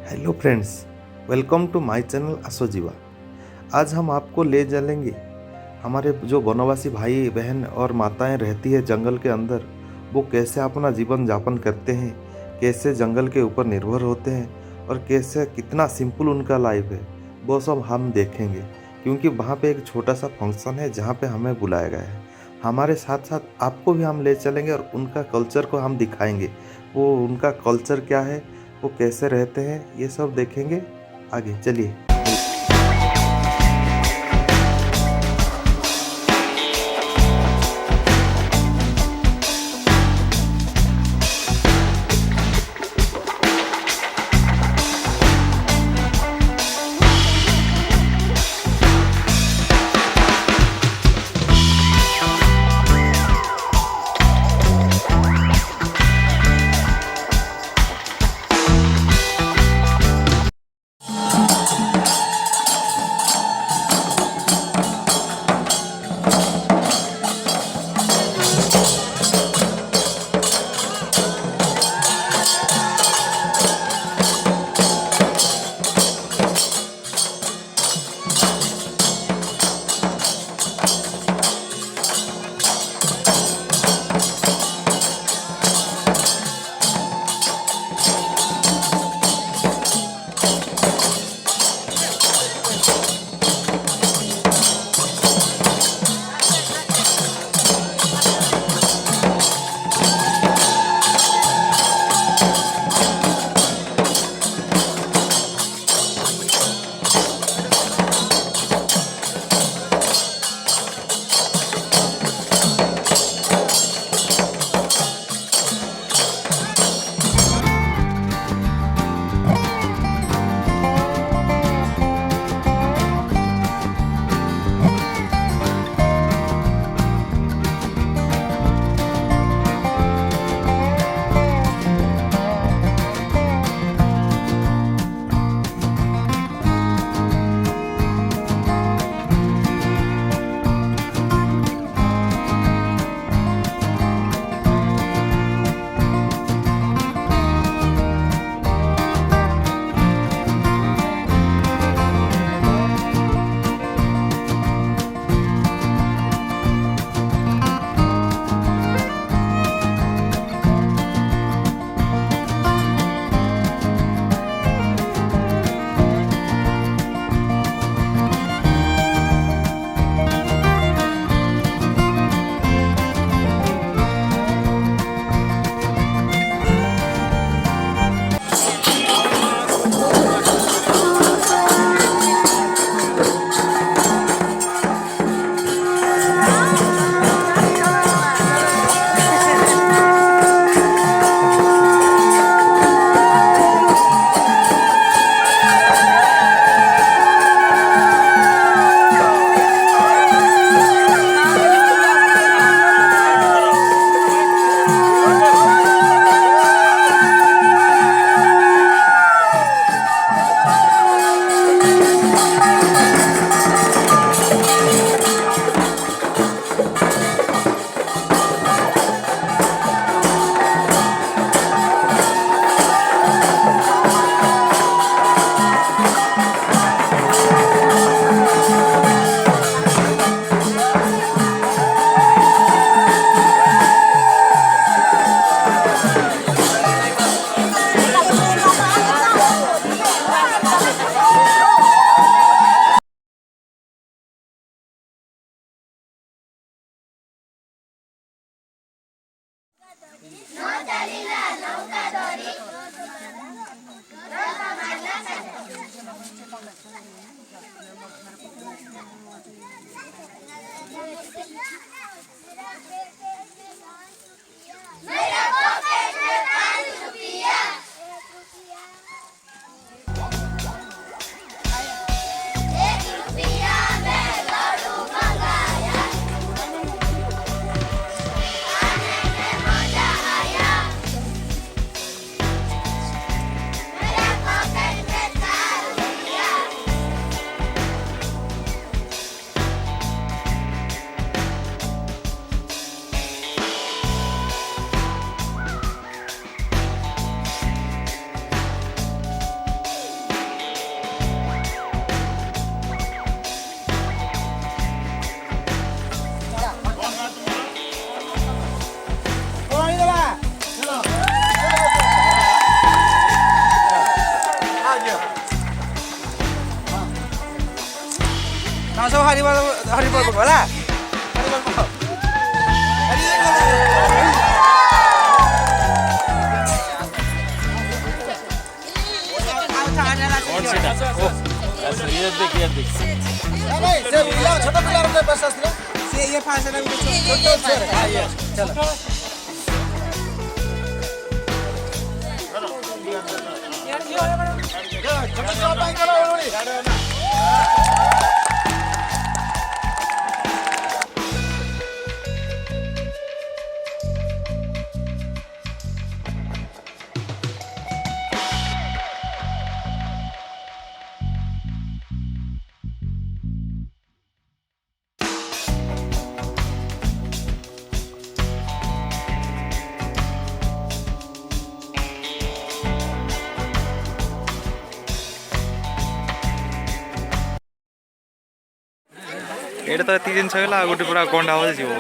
Hello friends, welcome to my channel Asojiva. आज हम आपको ले चलेंगे हमारे जो वनवासी भाई बहन और माताएं रहती है जंगल के अंदर, वो कैसे अपना जीवन यापन करते हैं, कैसे जंगल के ऊपर निर्भर होते हैं और कैसे कितना सिंपल उनका लाइफ है, वो सब हम देखेंगे। क्योंकि वहाँ पे एक छोटा सा फंक्शन है जहाँ पे हमें बुलाया गया है। हमारे साथ साथ आपको भी हम ले चलेंगे और उनका कल्चर को हम दिखाएंगे। वो उनका कल्चर क्या है, वो कैसे रहते हैं, ये सब देखेंगे। आगे चलिए। Langsung hari berapa lah? Hari berapa? Hari ଏଇଟା ତ ଏତିକି ଜିନିଷ ହେଲା ଆଉ ଗୋଟେ ପୁରା ଗଣ୍ଡା ହବ ଯିବ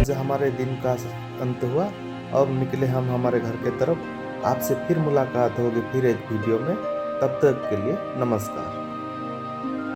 आज हमारे दिन का अंत हुआ। अब निकले हम हमारे घर के तरफ। आपसे फिर मुलाकात होगी फिर एक वीडियो में। तब तक के लिए नमस्कार।